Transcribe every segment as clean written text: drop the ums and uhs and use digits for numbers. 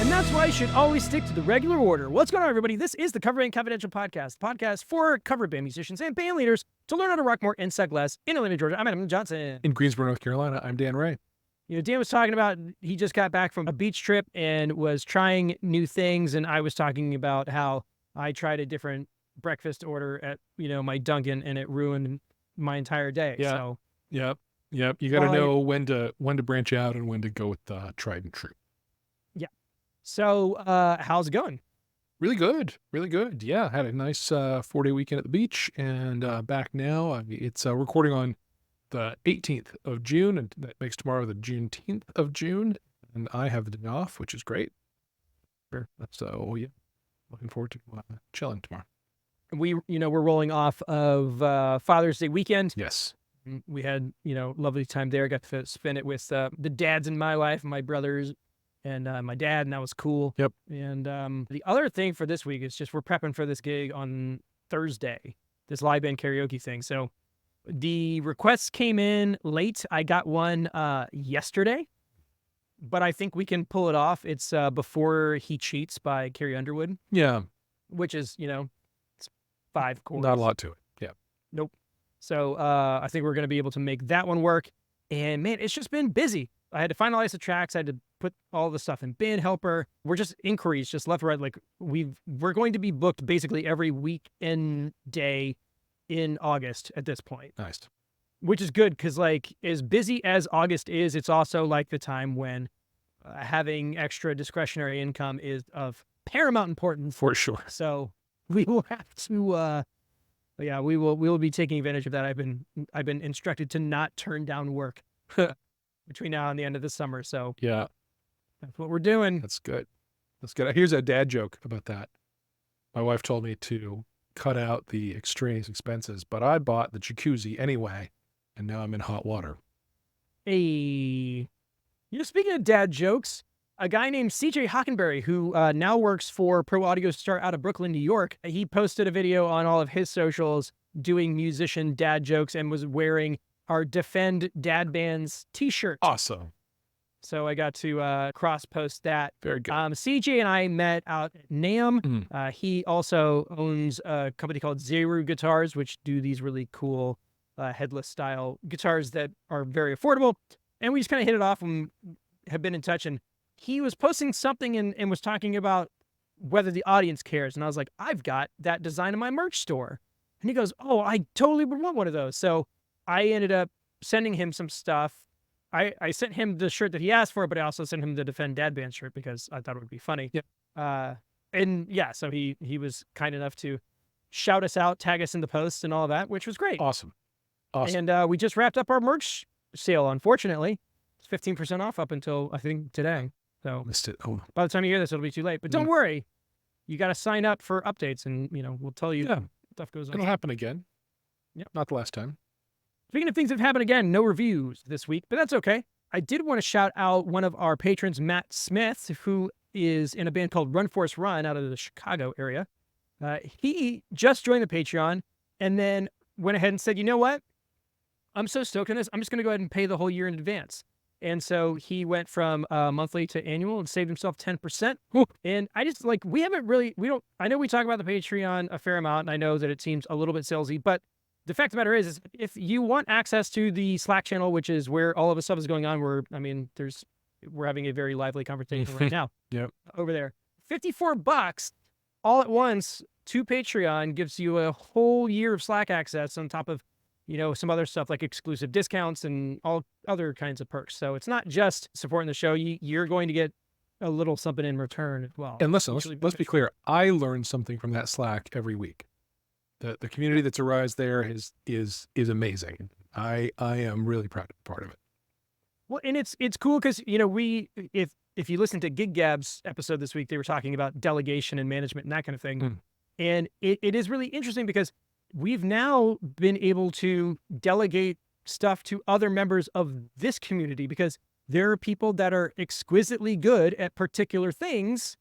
And that's why you should always stick to the regular order. What's going on, everybody? This is the Cover Band Confidential podcast for cover band musicians and band leaders to learn how to rock more and suck less. In Atlanta, Georgia, I'm Adam Johnson. In Greensboro, North Carolina, I'm Dan Ray. You know, Dan was talking about he just got back from a beach trip and was trying new things, and I was talking about how I tried a different breakfast order at, my Dunkin', and it ruined my entire day. Yeah. So, Yep. You got to know when to branch out and when to go with tried and true. So, how's it going? Really good. Yeah, had a nice 4-day weekend at the beach, and back now. It's recording on the 18th of June, and that makes tomorrow the Juneteenth of June, and I have the day off, which is great. Sure. So, yeah, looking forward to chilling tomorrow. We're rolling off of Father's Day weekend. Yes. We had, lovely time there. Got to spend it with the dads in my life, my brothers, and my dad, and that was cool. Yep. And the other thing for this week is just we're prepping for this gig on Thursday, this live band karaoke thing. So the requests came in late. I got one yesterday, but I think we can pull it off. It's Before He Cheats by Carrie Underwood. Yeah. Which is, it's 5 chords. Not a lot to it. Yeah. Nope. So I think we're going to be able to make that one work. And man, it's just been busy. I had to finalize the tracks. I had to put all the stuff in Band Helper. We're just inquiries, just left or right. Like we're going to be booked basically every weekend day in August at this point. Nice. Which is good because as busy as August is, it's also like the time when having extra discretionary income is of paramount importance. For sure. So we will have to, we will be taking advantage of that. I've been instructed to not turn down work between now and the end of the summer. So yeah, that's what we're doing. That's good. Here's a dad joke about that. My wife told me to cut out the extraneous expenses, but I bought the jacuzzi anyway, and now I'm in hot water. Hey, speaking of dad jokes, a guy named CJ Hockenberry, who now works for Pro Audio Star out of Brooklyn, New York, he posted a video on all of his socials doing musician dad jokes and was wearing our Defend Dad Bands t-shirt. Awesome. So I got to cross-post that. Very good. CJ and I met out at NAMM. Mm. He also owns a company called Zeru Guitars, which do these really cool headless-style guitars that are very affordable. And we just kind of hit it off and have been in touch. And he was posting something and was talking about whether the audience cares. And I was like, I've got that design in my merch store. And he goes, oh, I totally would want one of those. So I ended up sending him some stuff. I sent him the shirt that he asked for, but I also sent him the Defend Dad Band shirt because I thought it would be funny. Yeah. So he was kind enough to shout us out, tag us in the post and all that, which was great. Awesome. And we just wrapped up our merch sale, unfortunately. It's 15% off up until, I think, today. So Missed it. Oh. by the time you hear this, it'll be too late. But don't worry. You got to sign up for updates, and, we'll tell you stuff goes on. It'll happen again. Yep. Not the last time. Speaking of things that have happened again, no reviews this week, but that's okay. I did want to shout out one of our patrons, Matt Smith, who is in a band called Run Force Run out of the Chicago area. He just joined the Patreon and then went ahead and said, you know what? I'm so stoked on this. I'm just going to go ahead and pay the whole year in advance. And so he went from monthly to annual and saved himself 10%. And I just I know we talk about the Patreon a fair amount, and I know that it seems a little bit salesy, but the fact of the matter is if you want access to the Slack channel, which is where all of the stuff is going on, we're having a very lively conversation right now. Yep. Over there. $54 all at once to Patreon gives you a whole year of Slack access on top of, some other stuff like exclusive discounts and all other kinds of perks. So it's not just supporting the show. You're going to get a little something in return as well. And listen, let's be clear. I learn something from that Slack every week. The community that's arisen there is amazing. I am really proud to be part of it. Well, and it's cool because if you listen to Gig Gab's episode this week, they were talking about delegation and management and that kind of thing. And it is really interesting because we've now been able to delegate stuff to other members of this community because there are people that are exquisitely good at particular things,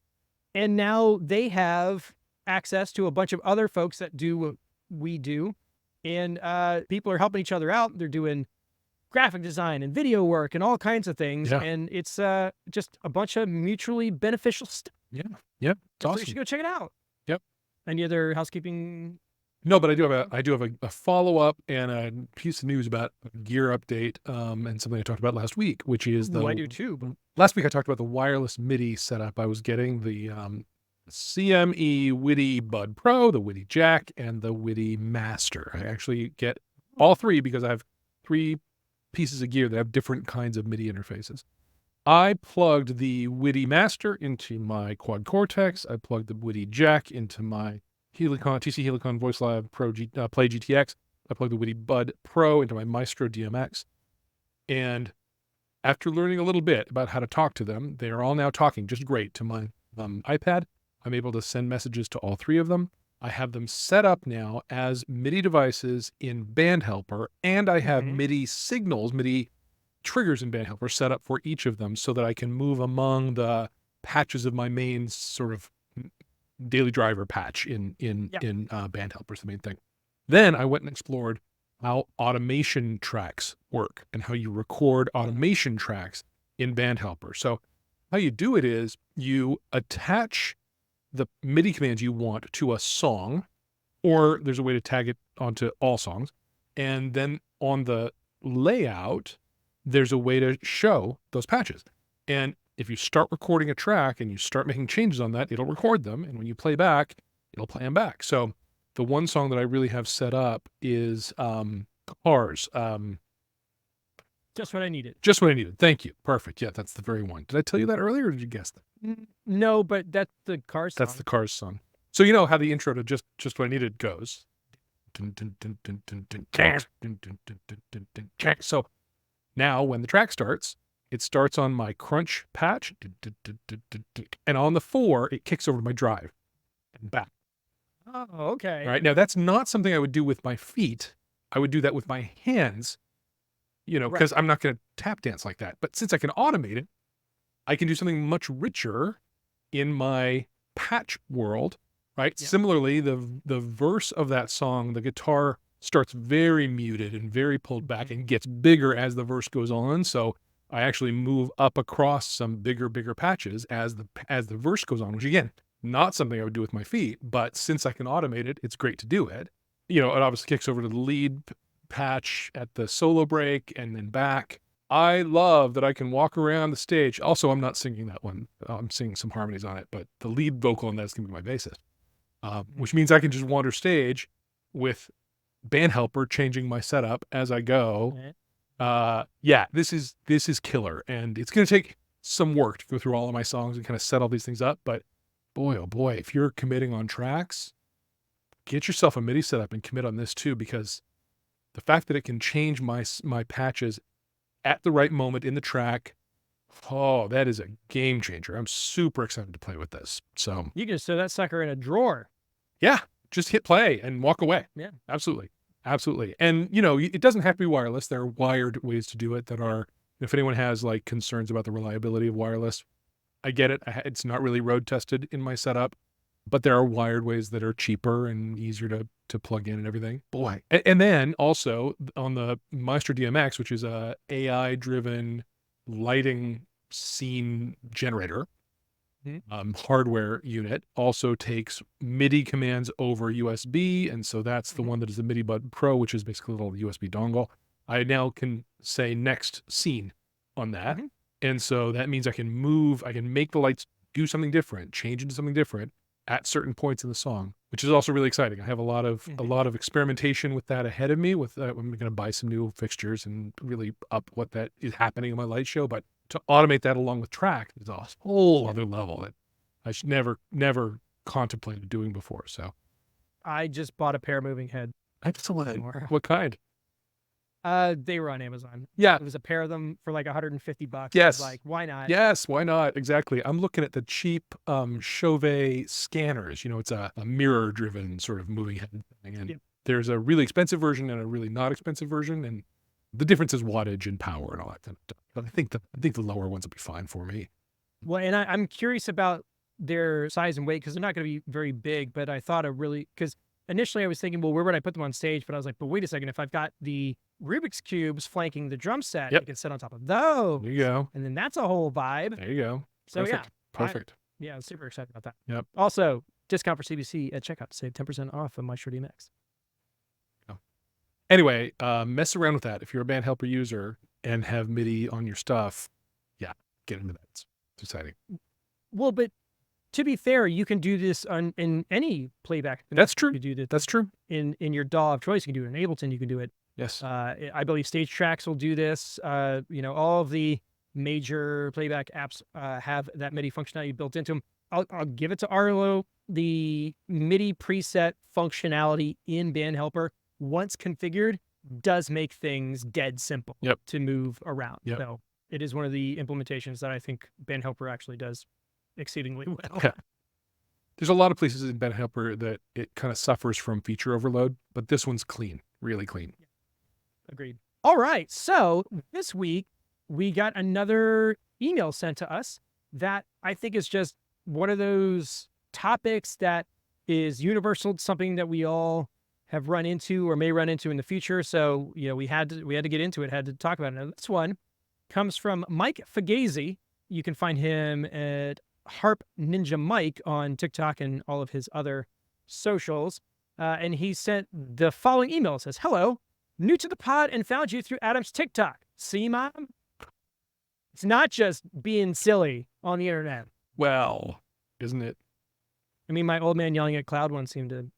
and now they have access to a bunch of other folks that do what we do, and people are helping each other out. They're doing graphic design and video work and all kinds of things. Yeah. And it's just a bunch of mutually beneficial stuff. Yeah. Yep. It's So you awesome. should go check it out. Yep. Any other housekeeping? No, but I do have a follow-up and a piece of news about a gear update, and something I talked about last week, which is I do too. But last week I talked about the wireless MIDI setup. I was getting the CME WIDI Bud Pro, the WIDI Jack, and the WIDI Master. I actually get all three because I have 3 pieces of gear that have different kinds of MIDI interfaces. I plugged the WIDI Master into my Quad Cortex. I plugged the WIDI Jack into my TC Helicon Voice Lab Pro Play GTX. I plugged the WIDI Bud Pro into my Maestro DMX. And after learning a little bit about how to talk to them, they are all now talking just great to my iPad. I'm able to send messages to all 3 of them. I have them set up now as MIDI devices in Band Helper, and I have MIDI signals, MIDI triggers in Band Helper set up for each of them so that I can move among the patches of my main sort of daily driver patch in Band Helper is the main thing. Then I went and explored how automation tracks work and how you record automation tracks in Band Helper. So how you do it is you attach the MIDI commands you want to a song, or there's a way to tag it onto all songs. And then on the layout, there's a way to show those patches. And if you start recording a track and you start making changes on that, it'll record them. And when you play back, it'll play them back. So the one song that I really have set up is Cars. just what I needed. Just what I needed. Thank you. Perfect. Yeah, that's the very one. Did I tell you that earlier or did you guess that? No, but that's the Cars song. That's the Cars song. So you know how the intro to Just What I Needed goes. So now when the track starts, it starts on my crunch patch, and on the 4, it kicks over to my drive and back. Oh, okay. All right. Now that's not something I would do with my feet. I would do that with my hands, because I'm not going to tap dance like that. But since I can automate it, I can do something much richer in my patch world, right? Yeah. Similarly, the verse of that song, the guitar starts very muted and very pulled back and gets bigger as the verse goes on. So I actually move up across some bigger patches as the verse goes on, which again, not something I would do with my feet, but since I can automate it, it's great to do it. It obviously kicks over to the lead patch at the solo break and then back. I love that I can walk around the stage. Also, I'm not singing that one. I'm singing some harmonies on it, but the lead vocal on that is going to be my bassist, which means I can just wander stage with Band Helper changing my setup as I go. Yeah, this is killer, and it's going to take some work to go through all of my songs and kind of set all these things up. But boy, oh boy, if you're committing on tracks, get yourself a MIDI setup and commit on this too, because the fact that it can change my patches at the right moment in the track, oh, that is a game changer. I'm super excited to play with this. So you can just throw that sucker in a drawer. Yeah, just hit play and walk away. Yeah, absolutely. Absolutely. And, it doesn't have to be wireless. There are wired ways to do it that are, if anyone has like concerns about the reliability of wireless, I get it. It's not really road tested in my setup, but there are wired ways that are cheaper and easier to plug in and everything. Boy. And then also on the Maestro DMX, which is a AI driven lighting scene generator, hardware unit, also takes MIDI commands over USB. And so that's the one that is the MIDI Bud Pro, which is basically a little USB dongle. I now can say next scene on that. And so that means I can make the lights do something different, change into something different at certain points in the song, which is also really exciting. I have a lot of experimentation with that ahead of me. I'm going to buy some new fixtures and really up what that is happening in my light show. But to automate that along with track is a whole other level that I should never contemplated doing before. So I just bought a pair of moving head. Excellent. What kind? They were on Amazon. Yeah. It was a pair of them for like $150. Yes. I was like, why not? Yes, why not? Exactly. I'm looking at the cheap Chauvet scanners. It's a mirror-driven sort of moving head thing. And there's a really expensive version and a really not expensive version. And the difference is wattage and power and all that kind of stuff. But I think the lower ones will be fine for me. Well, and I'm curious about their size and weight because they're not going to be very big. But I thought because initially I was thinking, well, where would I put them on stage? But I was like, but wait a second, if I've got the Rubik's Cubes flanking the drum set, I can sit on top of those. There you go. And then that's a whole vibe. There you go. So Perfect. Perfect. yeah, I'm super excited about that. Yep. Also, discount for CBC at checkout to save 10% off of my Shure DMX. Anyway, mess around with that. If you're a band helper user and have MIDI on your stuff, yeah, get into that. It's exciting. Well, but to be fair, you can do this in any playback. That's true. You do this That's true. in your DAW of choice. You can do it in Ableton. You can do it. Yes. I believe Stage Tracks will do this. All of the major playback apps have that MIDI functionality built into them. I'll give it to Arlo. The MIDI preset functionality in Band Helper, once configured, does make things dead simple to move around. So it is one of the implementations that I think Band Helper actually does exceedingly well. Yeah. There's a lot of places in Band Helper that it kind of suffers from feature overload, but this one's clean, really clean. Agreed. All right. So this week we got another email sent to us that I think is just one of those topics that is universal. It's something that we all have run into or may run into in the future. So, we had to get into it, had to talk about it. Now, this one comes from Mike Fagazi. You can find him at Harp Ninja Mike on TikTok and all of his other socials. And he sent the following email. It says, "Hello, new to the pod and found you through Adam's TikTok. See, Mom? It's not just being silly on the internet." Well, isn't it? I mean, my old man yelling at Cloud one seemed to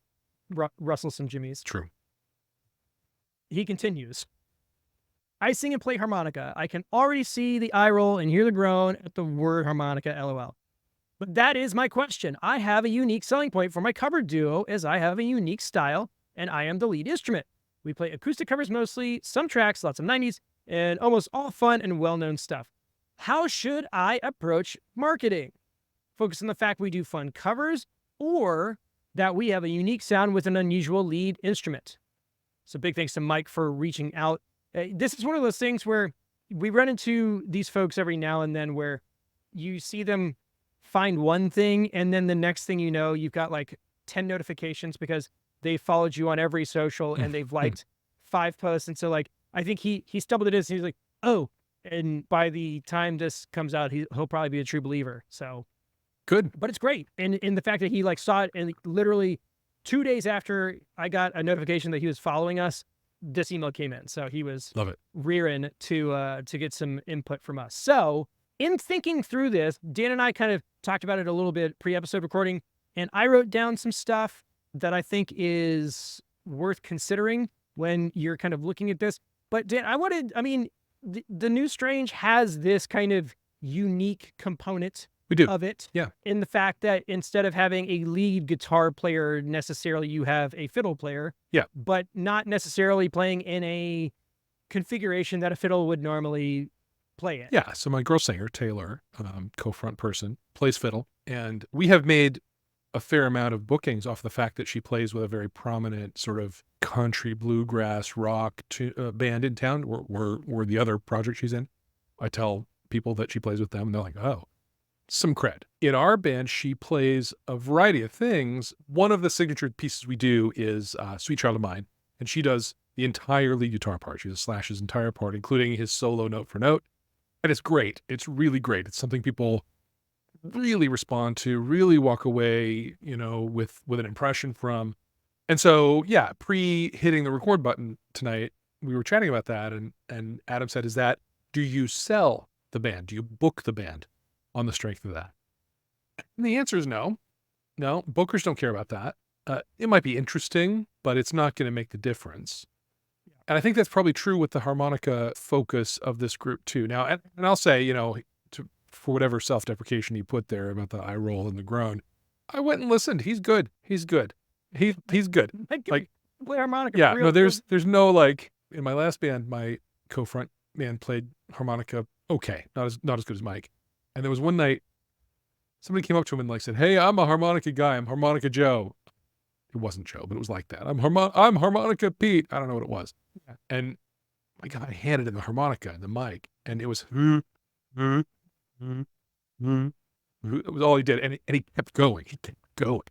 rustle some jimmies. True. He continues, "I sing and play harmonica. I can already see the eye roll and hear the groan at the word harmonica, LOL. But that is my question. I have a unique selling point for my cover duo as I have a unique style and I am the lead instrument. We play acoustic covers mostly, some tracks, lots of 90s, and almost all fun and well-known stuff. How should I approach marketing? Focus on the fact we do fun covers or that we have a unique sound with an unusual lead instrument?" So big thanks to Mike for reaching out. This is one of those things where we run into these folks every now and then where you see them find one thing and then the next thing you know, you've got like 10 notifications because they followed you on every social and they've liked 5 posts. And so like, I think he stumbled at this and he's like, oh, and by the time this comes out, he'll probably be a true believer. So good. But it's great. And in the fact that he like saw it and literally 2 days after I got a notification that he was following us, this email came in. So he was rearing to get some input from us. So in thinking through this, Dan and I kind of talked about it a little bit pre-episode recording, and I wrote down some stuff that I think is worth considering when you're kind of looking at this. But Dan, the New Strange has this kind of unique component of it. Yeah. In the fact that instead of having a lead guitar player, necessarily you have a fiddle player. Yeah. But not necessarily playing in a configuration that a fiddle would normally play in. Yeah. So my girl singer, Taylor, co-front person, plays fiddle. And we have made a fair amount of bookings off the fact that she plays with a very prominent sort of country, bluegrass, rock band in town, or the other project she's in. I tell people that she plays with them and they're like, oh, some cred. In our band, she plays a variety of things. One of the signature pieces we do is Sweet Child of Mine, and she does the entire lead guitar part. She does Slash's entire part, including his solo note for note. And it's great. It's really great. It's something people really respond to, really walk away, with an impression from. And so, yeah, pre-hitting the record button tonight, we were chatting about that, and Adam said, do you sell the band? Do you book the band on the strength of that? And the answer is no. No, bookers don't care about that. It might be interesting, but it's not going to make the difference. And I think that's probably true with the harmonica focus of this group too. Now, and I'll say, for whatever self-deprecation you put there about the eye roll and the groan, I went and listened. He's good. He's good. He's good. Like play harmonica. Yeah, no, there's no like in my last band, my co-front man played harmonica okay, not as good as Mike. And there was one night somebody came up to him and like said, "Hey, I'm a harmonica guy. I'm Harmonica Joe." It wasn't Joe, but it was like that. I'm Harmonica Pete. I don't know what it was. Yeah. And my guy handed him the harmonica and the mic, and it was it was all he did, and he kept going. He kept going.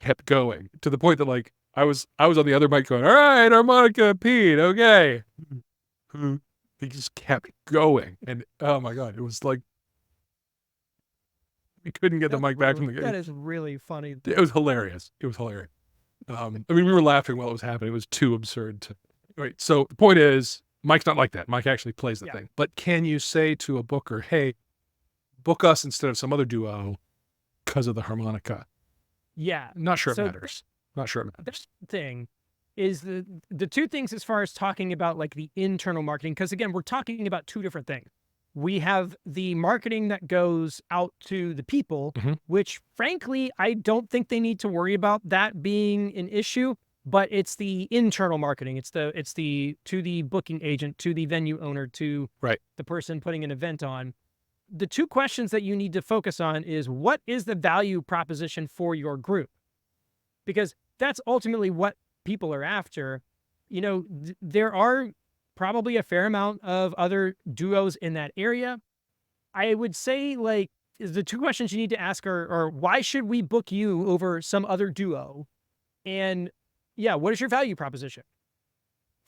kept going to the point that like I was on the other mic going, all right, harmonica, Pete, okay. He just kept going, and oh my god, it was like we couldn't get the mic back from the game. That is really funny. It was hilarious. It was hilarious. I mean, we were laughing while it was happening. It was too absurd to. Right. So the point is, Mike's not like that. Mike actually plays the thing. But can you say to a booker, hey, book us instead of some other duo because of the harmonica? Yeah. Not sure it matters. Not sure it matters. That's the thing is the two things as far as talking about like the internal marketing, because again, we're talking about two different things. We have the marketing that goes out to the people, which frankly, I don't think they need to worry about that being an issue, but it's the internal marketing. It's the to the booking agent, to the venue owner, to the person putting an event on. The two questions that you need to focus on is what is the value proposition for your group? Because that's ultimately what people are after. You know, there are probably a fair amount of other duos in that area. I would say like the two questions you need to ask are why should we book you over some other duo? And yeah, what is your value proposition?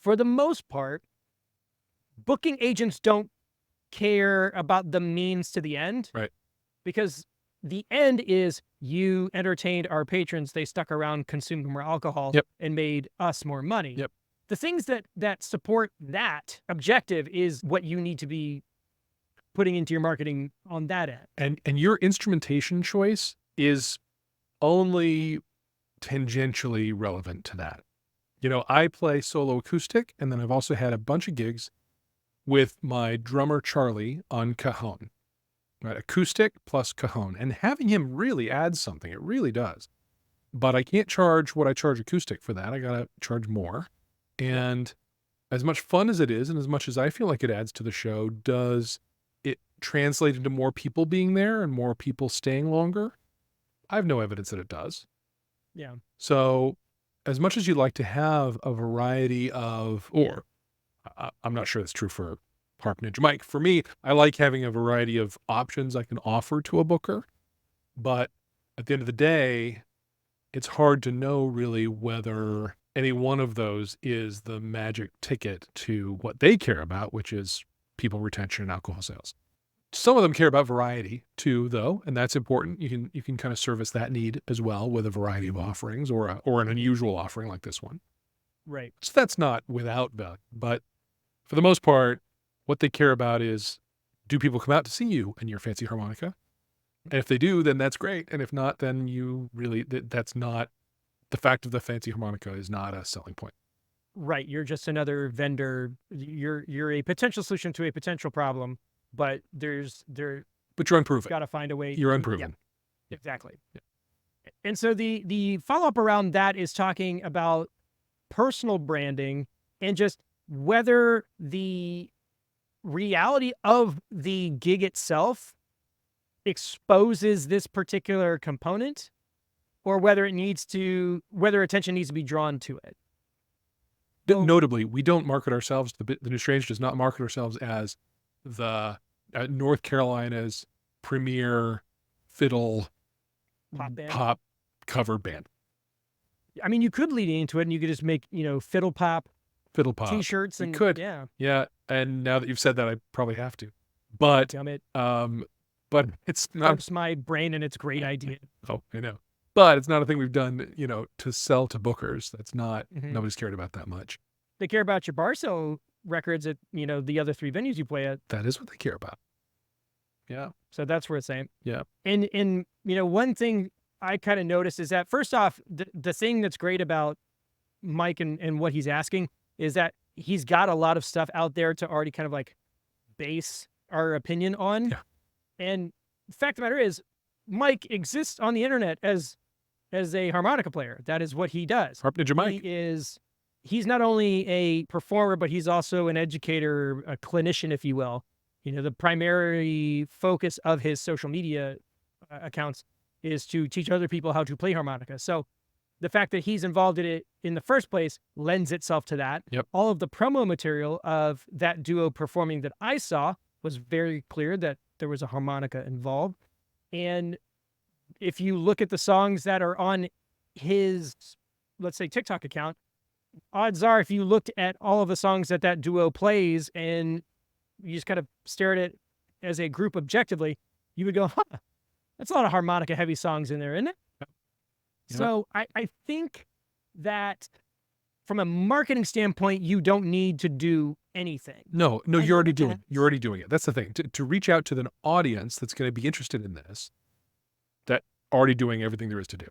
For the most part, booking agents don't care about the means to the end. Right. Because the end is you entertained our patrons, they stuck around, consumed more alcohol, and made us more money. The things that support that objective is what you need to be putting into your marketing on that end. And your instrumentation choice is only tangentially relevant to that. You know, I play solo acoustic, and then I've also had a bunch of gigs with my drummer Charlie on cajon, right? Acoustic plus cajon, and having him really adds something. It really does. But I can't charge what I charge acoustic for that. I gotta charge more. And as much fun as it is, and as much as I feel like it adds to the show, does it translate into more people being there and more people staying longer? I have no evidence that it does. Yeah. So as much as you'd like to have a variety of, or I'm not sure that's true for Harp Ninja Mike. For me, I like having a variety of options I can offer to a booker. But at the end of the day, it's hard to know really whether any one of those is the magic ticket to what they care about, which is people retention and alcohol sales. Some of them care about variety too, though, and that's important. You can kind of service that need as well with a variety of offerings or an unusual offering like this one. Right. So that's not without value, but for the most part, what they care about is, do people come out to see you and your fancy harmonica? And if they do, then that's great. And if not, then you really, that's not, the fact of the fancy harmonica is not a selling point. Right. You're just another vendor. You're a potential solution to a potential problem, but but you're unproven. Got to find a way. You're unproven. Yeah, exactly. Yeah. And so the follow-up around that is talking about personal branding and just whether the reality of the gig itself exposes this particular component or whether attention needs to be drawn to it. Notably, we don't market ourselves, the New Strange does not market ourselves as the North Carolina's premier fiddle pop cover band. I mean, you could lead into it and you could just make, fiddle pop t-shirts and could. Yeah. And now that you've said that, I probably have to, but, damn it. But it's not. Helps my brain and it's a great idea. Oh, I know. But it's not a thing we've done, to sell to bookers. That's not, nobody's cared about that much. They care about your bar sale records at, the other three venues you play at. That is what they care about. Yeah. So that's where it's saying. Yeah. And one thing I kind of noticed is that first off, the thing that's great about Mike and what he's asking is that he's got a lot of stuff out there to already kind of like base our opinion on. Yeah. And the fact of the matter is, Mike exists on the internet as a harmonica player. That is what he does. Harp Ninja Mike. He's not only a performer, but he's also an educator, a clinician, if you will. The primary focus of his social media accounts is to teach other people how to play harmonica. So the fact that he's involved in it in the first place lends itself to that. Yep. All of the promo material of that duo performing that I saw was very clear that there was a harmonica involved. And if you look at the songs that are on his, let's say, TikTok account, odds are if you looked at all of the songs that that duo plays and you just kind of stare at it as a group objectively, you would go, huh, that's a lot of harmonica heavy songs in there, isn't it? Yeah. So I think that from a marketing standpoint, you don't need to do anything. No, And you're already doing that's- You're already doing it. That's the thing. To reach out to an audience that's going to be interested in this, that already doing everything there is to do.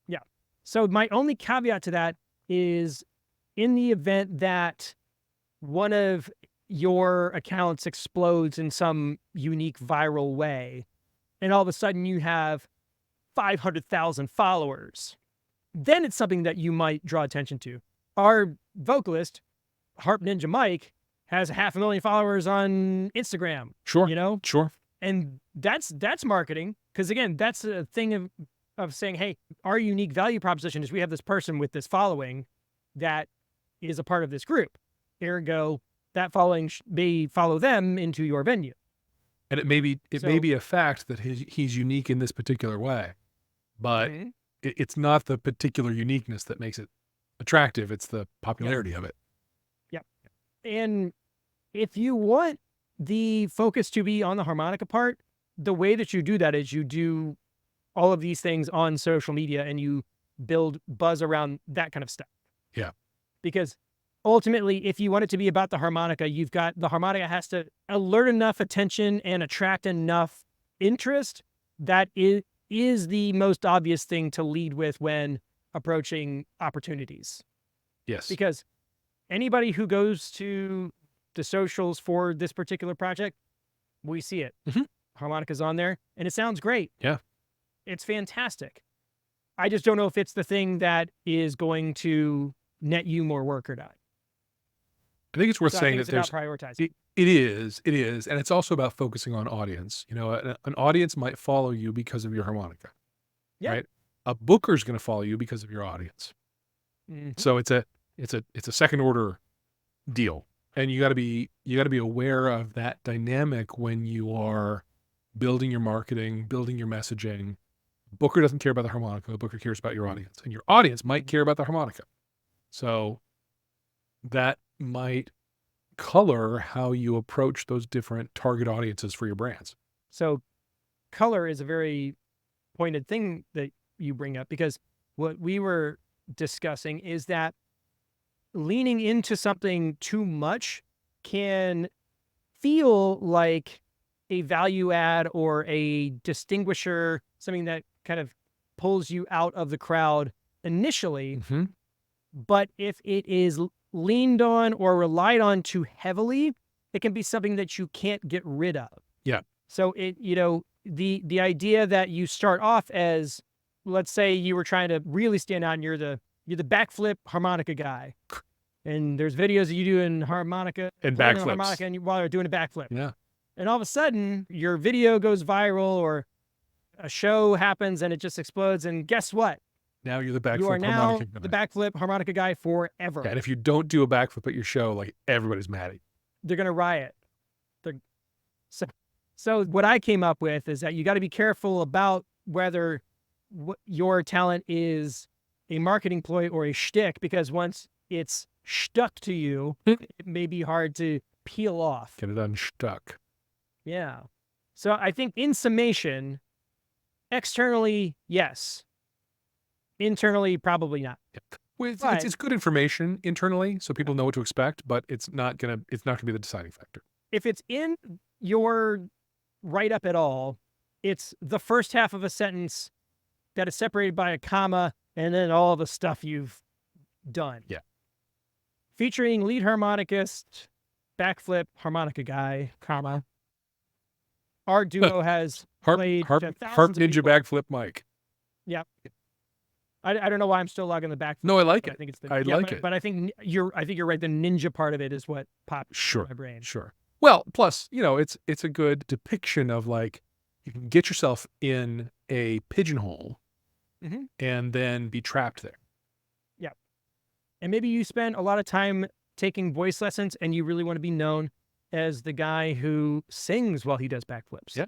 Yeah. So my only caveat to that is in the event that one of your accounts explodes in some unique viral way, and all of a sudden you have 500,000 followers, then it's something that you might draw attention to. Our vocalist, Harp Ninja Mike, has 500,000 followers on Instagram. Sure. You know? Sure. And that's marketing. Because again, that's a thing of saying, hey, our unique value proposition is we have this person with this following that is a part of this group. Ergo, that following may follow them into your venue. And it may be a fact that he's unique in this particular way, but it's not the particular uniqueness that makes it attractive. It's the popularity of it. Yep. And if you want the focus to be on the harmonica part, the way that you do that is you do all of these things on social media and you build buzz around that kind of stuff. Yeah. Because ultimately, if you want it to be about the harmonica, the harmonica has to alert enough attention and attract enough interest that it is the most obvious thing to lead with when approaching opportunities. Yes. Because anybody who goes to the socials for this particular project, we see it. Harmonica's on there, and it sounds great. Yeah. It's fantastic. I just don't know if it's the thing that is going to net you more work or not. I think it's worth So saying it's that about prioritizing. it is, and it's also about focusing on audience. You know, an audience might follow you because of your harmonica, right? A booker's going to follow you because of your audience. So it's a second order deal, and you got to be aware of that dynamic when you are building your marketing, building your messaging. Booker doesn't care about the harmonica. The booker cares about your audience, and your audience might care about the harmonica. So that might color how you approach those different target audiences for your brands. So color is a very pointed thing that you bring up, because what we were discussing is that leaning into something too much can feel like a value add or a distinguisher, something that kind of pulls you out of the crowd initially. But if it is leaned on or relied on too heavily, it can be something that you can't get rid of. Yeah. So the idea that you start off as, let's say you were trying to really stand out and you're the backflip harmonica guy. And there's videos of you doing harmonica and backflips backflips and while you're doing a backflip. Yeah. And all of a sudden your video goes viral or a show happens and it just explodes. And guess what? Now you're the backflip You are now harmonica guy. the backflip harmonica guy forever. Yeah, and if you don't do a backflip at your show, like everybody's mad at you. They're going to riot. So what I came up with is that you got to be careful about whether your talent is a marketing ploy or a shtick, because once it's stuck to you, it may be hard to peel off. Get it unstuck. Yeah. So I think in summation, externally, yes. Internally, probably not. Well, it's good information internally, so people know what to expect, but it's not gonna be the deciding factor. If it's in your write-up at all, it's the first half of a sentence that is separated by a comma, and then all the stuff you've done. Yeah. Featuring lead harmonicist, backflip harmonica guy, comma. Our duo has played Harp to thousands of Ninja people. backflip Mike. Yeah. I don't know why I'm still logging the backflip. No, I like it. I think it's I like it. But I think you're right. The ninja part of it is what popped Sure. in my brain. Sure. Well, plus, you know, it's a good depiction of, like, you can get yourself in a pigeonhole and then be trapped there. Yeah. And maybe you spend a lot of time taking voice lessons and you really want to be known as the guy who sings while he does backflips. Yeah.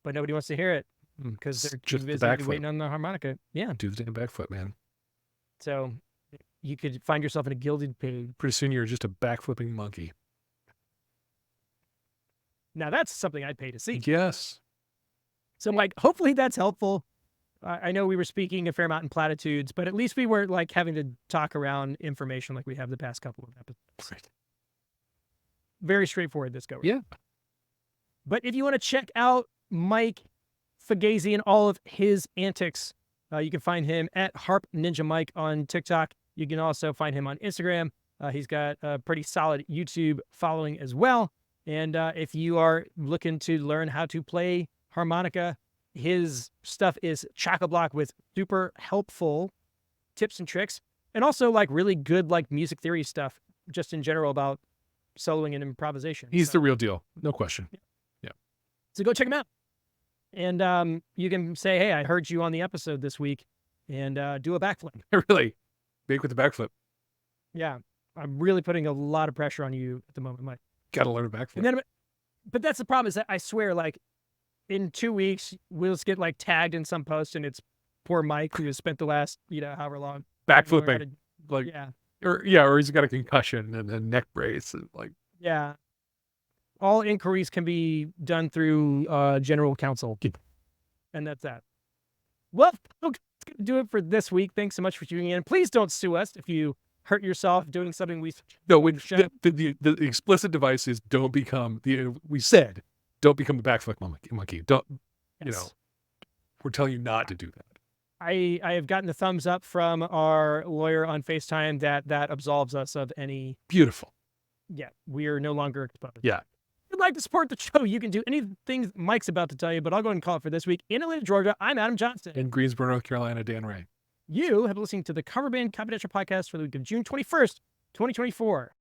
But nobody wants to hear it. because they're too Just the busy backflip. waiting on the harmonica. Yeah. Do the damn backflip, man. So you could find yourself in a gilded pig. Pretty soon you're just a backflipping monkey. Now that's something I'd pay to see. Yes. So I'm like, hopefully that's helpful. I know we were speaking a fair amount in platitudes, but at least we weren't like having to talk around information like we have the past couple of episodes. Right. Very straightforward this go. Yeah. But if you want to check out Mike Fugazi and all of his antics, you can find him at Harp Ninja Mike on TikTok. You can also find him on Instagram. He's got a pretty solid YouTube following as well. And if you are looking to learn how to play harmonica, his stuff is chock-a-block with super helpful tips and tricks, and also like really good like music theory stuff just in general about soloing and improvisation. He's the real deal. No question. Yeah. So go check him out. And you can say, hey, I heard you on the episode this week, and do a backflip. Really big with the backflip. Yeah. I'm really putting a lot of pressure on you at the moment, Mike. Got to learn a backflip. And then, but that's the problem is that I swear, like, in 2 weeks, we'll just get like tagged in some post, and it's poor Mike who has spent the last, however long Backflipping. Like, yeah, or he's got a concussion and a neck brace. And like, yeah. All inquiries can be done through general counsel, and that's that. Well, okay, that's gonna do it for this week. Thanks so much for tuning in. Please don't sue us if you hurt yourself doing something we. No, the explicit device is don't become we said don't become the backflip monkey. Don't, Yes. we're telling you not to do that. I have gotten the thumbs up from our lawyer on FaceTime that absolves us of any. Beautiful. Yeah, we are no longer exposed. Yeah. If you'd like to support the show, you can do anything Mike's about to tell you, but I'll go ahead and call it for this week. In Atlanta, Georgia, I'm Adam Johnston. In Greensboro, North Carolina, Dan Ray. You have been listening to the Cover Band Confidential podcast for the week of June 21st, 2024.